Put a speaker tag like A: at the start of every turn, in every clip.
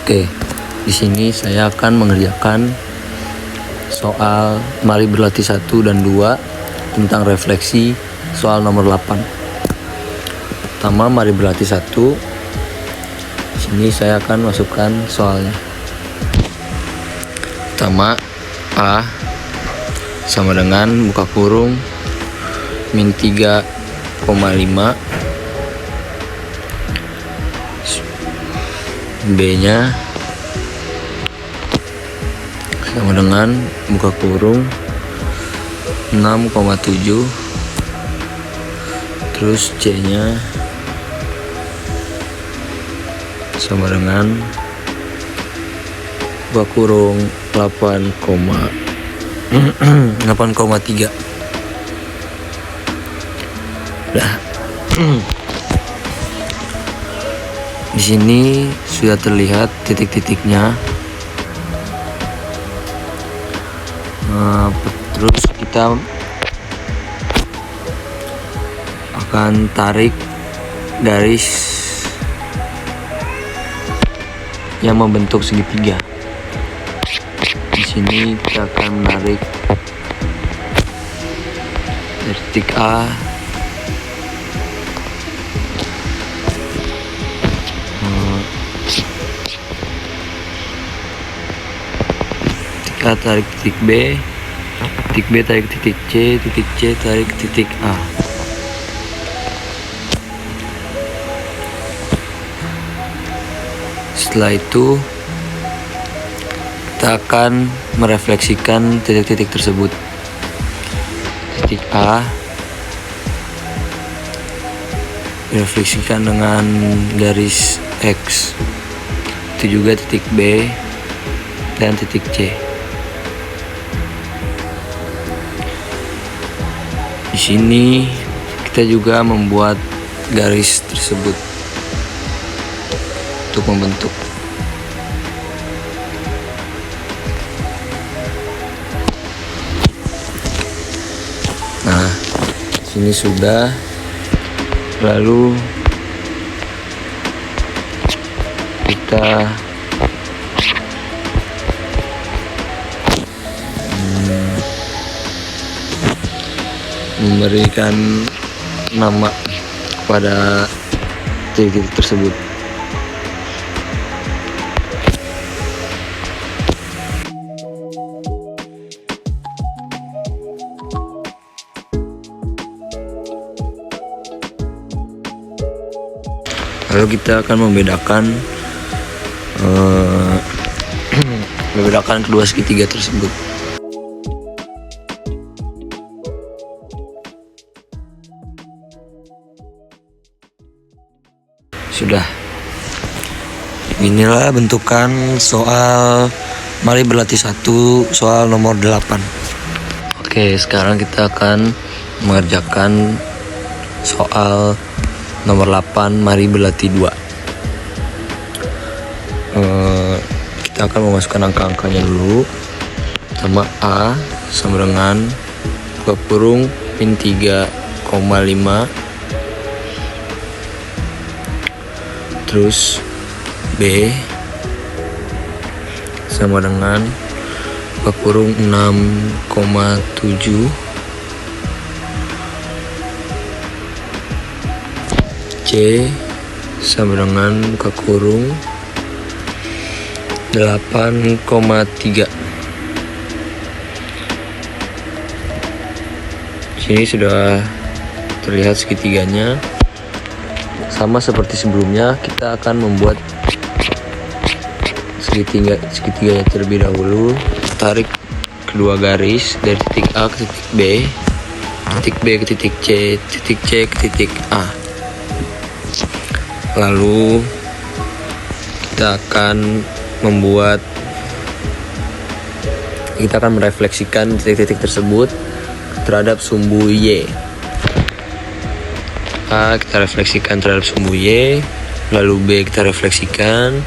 A: Oke, di sini saya akan mengerjakan soal mari berlatih 1 dan 2 tentang refleksi soal nomor 8. Pertama, mari berlatih 1. Di sini saya akan masukkan soalnya. Pertama, A sama dengan buka kurung min 3,5, B-nya sama dengan buka kurung 6,7, terus C-nya sama dengan buka kurung 8,3. Nah, di sini sudah terlihat titik-titiknya. Terus kita akan tarik garis yang membentuk segitiga. Di sini kita akan menarik dari titik A tarik titik B, titik B tarik titik C tarik titik A. Setelah itu kita akan merefleksikan titik-titik tersebut. Titik A direfleksikan dengan garis X, itu juga titik B dan titik C. Di sini kita juga membuat garis tersebut untuk membentuk. Nah, sini sudah. Lalu kita memberikan nama kepada titik tersebut. Lalu kita akan membedakan kedua segitiga tersebut. Sudah. Inilah bentukan soal mari berlatih 1 soal nomor 8. Oke, sekarang kita akan mengerjakan soal nomor 8 mari berlatih 2. Kita akan memasukkan angka-angkanya dulu. Pertama, A sama dengan buka kurung min 3,5, terus B sama dengan buka kurung 6,7, C sama dengan buka kurung 8,3. Sini sudah terlihat segitiganya. Sama seperti sebelumnya, kita akan membuat segitiganya terlebih dahulu. Tarik kedua garis dari titik A ke titik B, titik B ke titik C, titik C ke titik A. Lalu kita akan merefleksikan titik-titik tersebut terhadap sumbu Y. A kita refleksikan terhadap sumbu Y, lalu B kita refleksikan,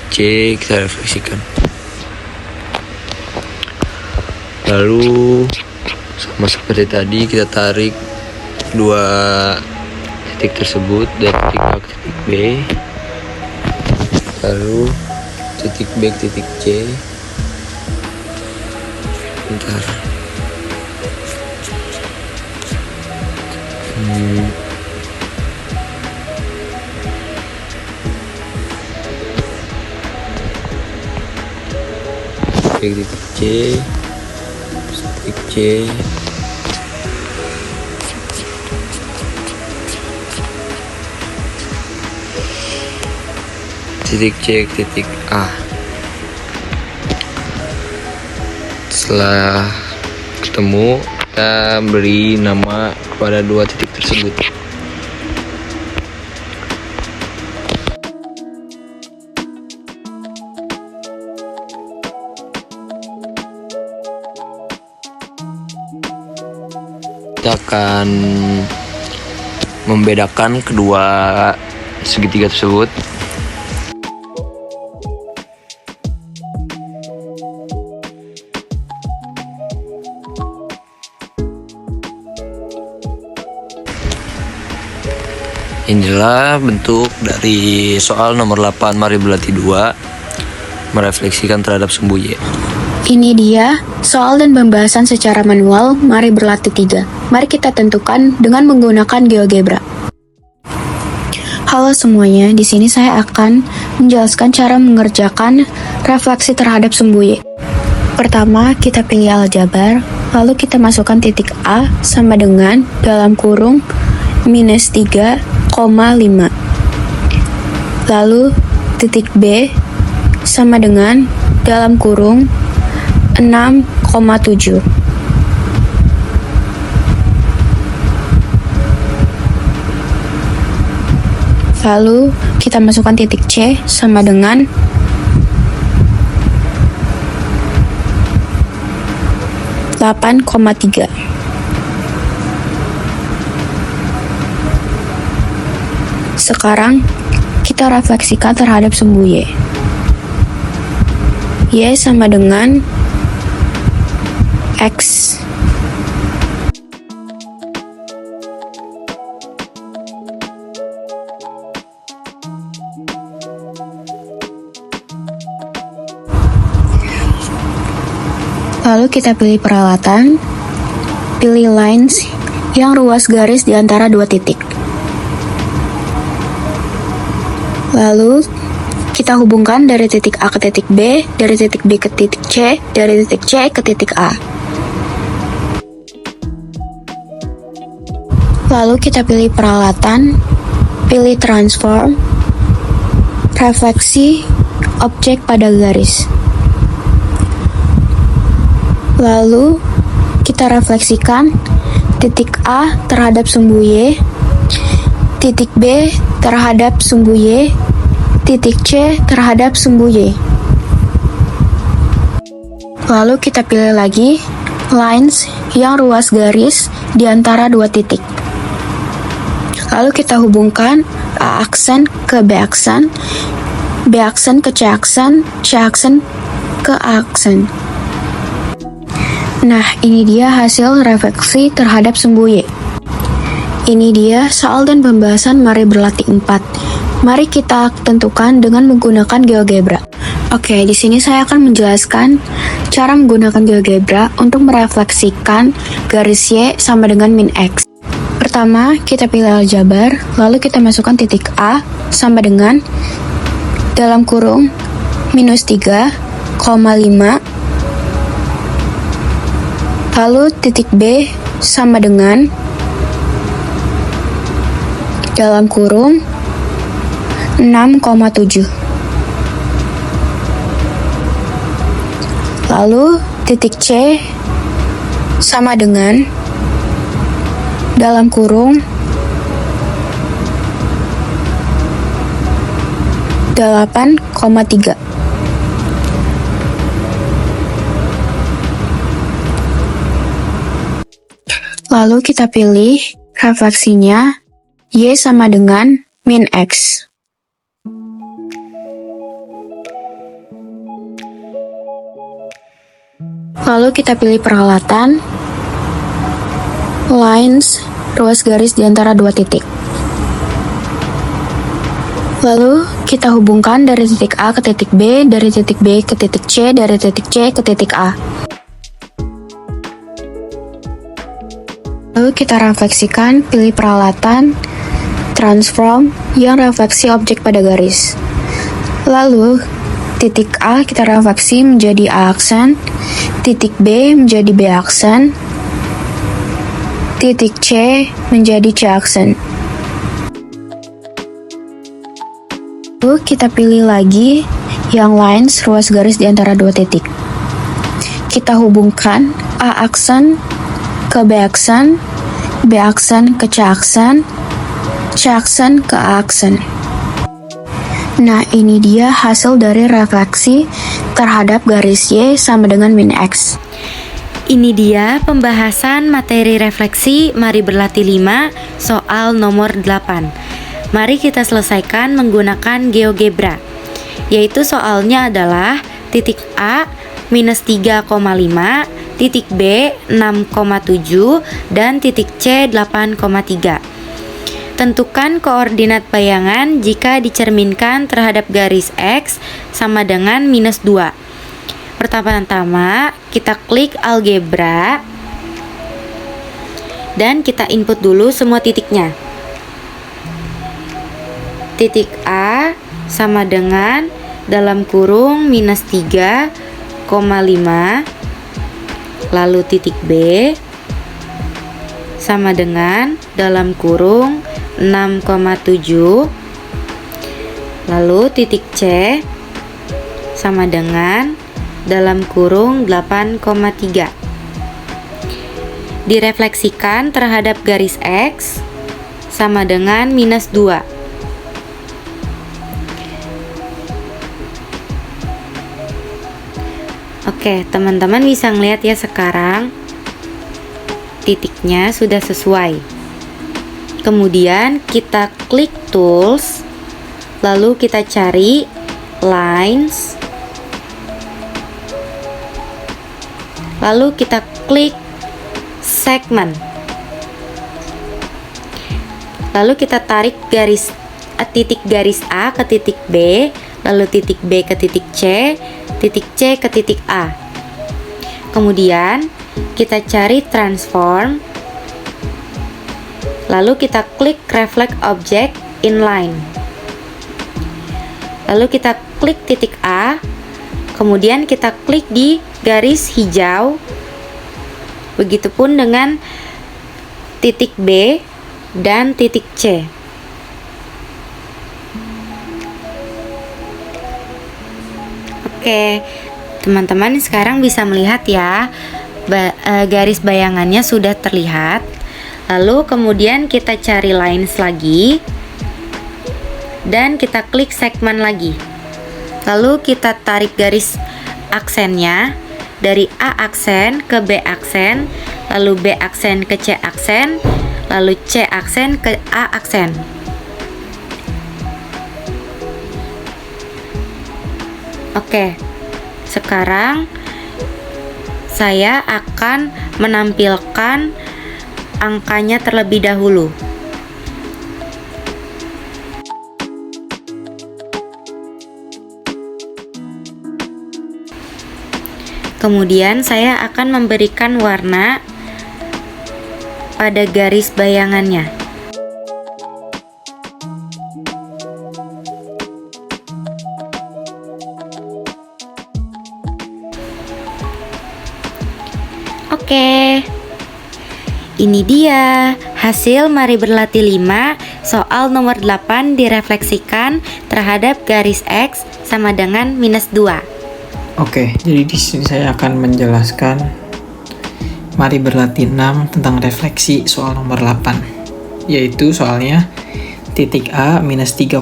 A: C kita refleksikan. Lalu sama seperti tadi, kita tarik dua titik tersebut dari titik A ke titik B, lalu titik B ke titik C. Bentar. B ke titik C, titik C, titik C ke titik A. Setelah ketemu, kita beri nama pada dua titik tersebut. Kita akan membedakan kedua segitiga tersebut. Inilah bentuk dari soal nomor 8 mari berlatih 2 merefleksikan terhadap sumbu Y.
B: Ini dia soal dan pembahasan secara manual mari berlatih 3. Mari kita tentukan dengan menggunakan GeoGebra. Halo semuanya, di sini saya akan menjelaskan cara mengerjakan refleksi terhadap sumbu Y. Pertama, kita pilih aljabar, lalu kita masukkan titik A sama dengan dalam kurung minus 3,5. Lalu titik B sama dengan dalam kurung 6,7. Lalu kita masukkan titik C sama dengan 8,3. Sekarang kita refleksikan terhadap sumbu Y. Y sama dengan X. Lalu kita pilih peralatan, pilih lines yang ruas garis di antara dua titik. Lalu kita hubungkan dari titik A ke titik B, dari titik B ke titik C, dari titik C ke titik A. Lalu kita pilih peralatan, pilih transform, refleksi, objek pada garis. Lalu kita refleksikan titik A terhadap sumbu Y, titik B terhadap sumbu Y, titik C terhadap sumbu Y. Lalu kita pilih lagi lines yang ruas garis di antara dua titik. Lalu kita hubungkan A aksen ke B aksen, B aksen ke C aksen, C aksen ke A aksen. Nah, ini dia hasil refleksi terhadap sumbu Y. Ini dia soal dan pembahasan mari berlatih 4. Mari kita tentukan dengan menggunakan GeoGebra. Oke, di sini saya akan menjelaskan cara menggunakan GeoGebra untuk merefleksikan garis Y sama dengan min X. Pertama, kita pilih aljabar, lalu kita masukkan titik A sama dengan dalam kurung minus 3,5, lalu titik B sama dengan dalam kurung 6,7. Lalu titik C sama dengan dalam kurung 8,3. Lalu kita pilih refleksinya Y sama dengan min X. Lalu kita pilih peralatan, lines, ruas garis di antara dua titik. Lalu Kita hubungkan dari titik A ke titik B, dari titik B ke titik C, dari titik C ke titik A. Lalu kita refleksikan, pilih peralatan, transform yang refleksi objek pada garis. Lalu, titik A kita refleksi menjadi A aksen, titik B menjadi B aksen, titik C menjadi C aksen. Lalu kita pilih lagi yang lines ruas garis di antara dua titik. Kita hubungkan A aksen ke B aksen, B aksen ke C aksen, C aksen ke A aksen. Nah, ini dia hasil dari refleksi terhadap garis Y sama dengan min X.
C: Ini dia pembahasan materi refleksi Mari Berlatih 5 soal nomor 8. Mari kita selesaikan menggunakan GeoGebra. Yaitu soalnya adalah titik A minus 3,5, titik B 6,7, dan titik C 8,3. Tentukan koordinat bayangan jika dicerminkan terhadap garis X sama dengan minus 2. Pertama-tama kita klik algebra dan kita input dulu semua titiknya. Titik A sama dengan dalam kurung minus 3,5, lalu titik B sama dengan dalam kurung 6,7, lalu titik C sama dengan dalam kurung 8,3. Direfleksikan terhadap garis X sama dengan minus 2. Oke, teman-teman bisa ngeliat ya sekarang titiknya sudah sesuai. Kemudian kita klik tools, lalu kita cari lines, lalu kita klik segment, lalu kita tarik titik garis A ke titik B, lalu titik B ke titik C ke titik A. Kemudian kita cari transform, lalu kita klik reflect object inline, lalu kita klik titik A, kemudian kita klik di garis hijau. Begitupun dengan titik B dan titik C. Oke, teman-teman sekarang bisa melihat ya, garis bayangannya sudah terlihat. Lalu kemudian kita cari lines lagi dan kita klik segmen lagi. Lalu kita tarik garis aksennya dari A aksen ke B aksen, lalu B aksen ke C aksen, lalu C aksen ke A aksen. Oke, sekarang saya akan menampilkan angkanya terlebih dahulu. Kemudian saya akan memberikan warna pada garis bayangannya. Oke, ini dia hasil Mari Berlatih 5 soal nomor 8 direfleksikan terhadap garis X sama dengan minus 2.
D: Oke, jadi di sini saya akan menjelaskan Mari Berlatih 6 tentang refleksi soal nomor 8, yaitu soalnya titik A minus 3,5,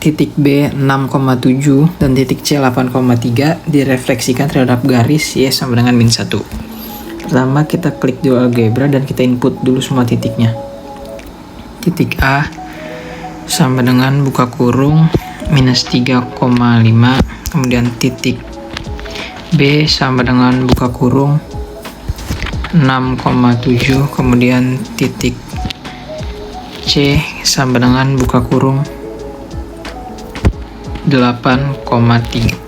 D: titik B 6,7, dan titik C 8,3 direfleksikan terhadap garis Y sama dengan min 1. Pertama kita klik di algebra dan kita input dulu semua titiknya. Titik A sama dengan buka kurung minus 3,5, kemudian titik B sama dengan buka kurung 6,7, kemudian titik C sama dengan buka kurung 8,3.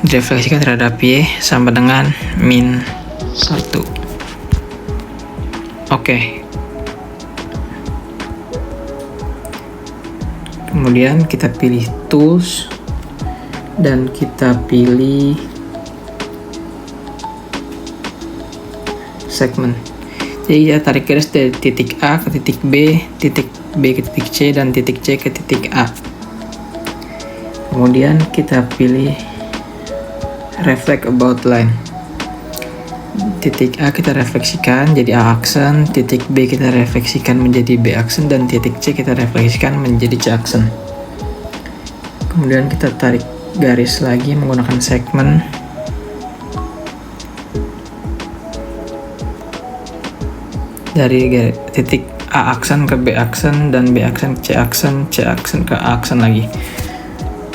D: Direfleksikan terhadap Y sama dengan min 1. Oke. Kemudian kita pilih tools dan kita pilih segmen. Jadi kita tarik garis dari titik A ke titik B ke titik C, dan titik C ke titik A. Kemudian kita pilih reflect about line. Titik A kita refleksikan jadi A aksen, titik B kita refleksikan menjadi B aksen, dan titik C kita refleksikan menjadi C aksen. Kemudian kita tarik garis lagi menggunakan segmen. Dari titik A aksen ke B aksen, dan B aksen ke C aksen ke A aksen lagi.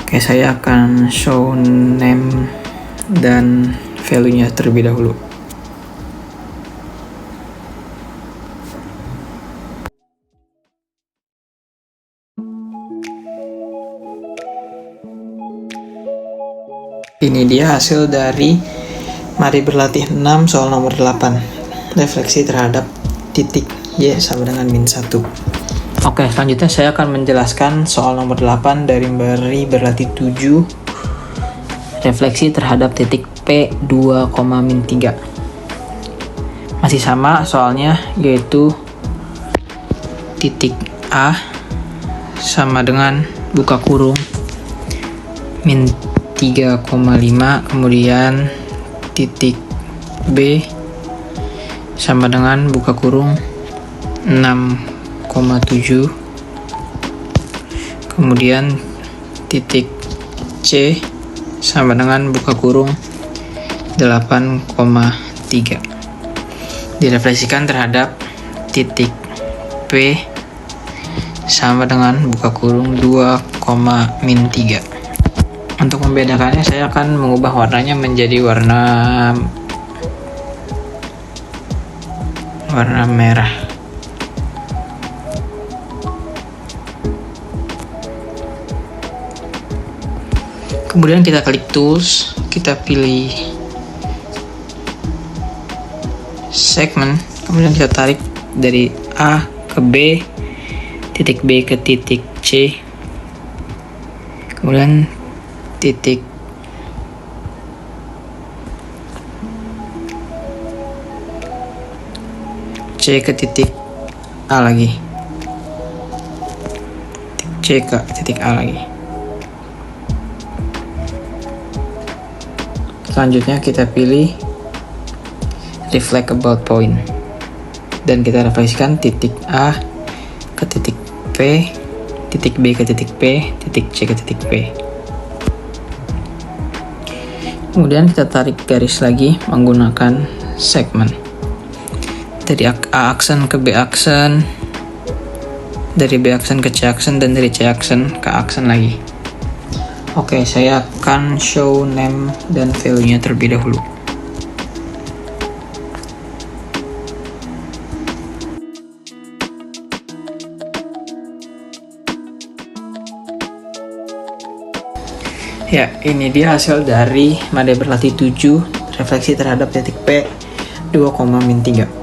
D: Oke, saya akan show name dan value-nya terlebih dahulu. Ini dia hasil dari mari berlatih 6 soal nomor 8. Refleksi terhadap titik Y sama dengan min 1. Oke, selanjutnya saya akan menjelaskan soal nomor 8 dari mari berlatih 7. Refleksi terhadap titik P 2,-3. Masih sama soalnya, yaitu titik A sama dengan buka kurung min 3,5, kemudian titik B sama dengan buka kurung 6,7, kemudian titik C sama dengan buka kurung 8,3. Direfleksikan terhadap titik P sama dengan buka kurung 2,-3. Untuk membedakannya, saya akan mengubah warnanya menjadi warna merah. Kemudian kita klik tools, kita pilih segmen, kemudian kita tarik dari A ke B, titik B ke titik C, kemudian titik C ke titik A lagi, C ke titik A lagi. Selanjutnya kita pilih reflect about point, dan kita refleksikan titik A ke titik P, titik B ke titik P, titik C ke titik P. Kemudian kita tarik garis lagi menggunakan segmen. Dari A aksen ke B aksen, dari B aksen ke C aksen, dan dari C aksen ke A aksen lagi. Oke, saya akan show name dan value-nya terlebih dahulu. Ya, ini dia hasil dari mari berlatih 7 refleksi terhadap titik P 2,-3.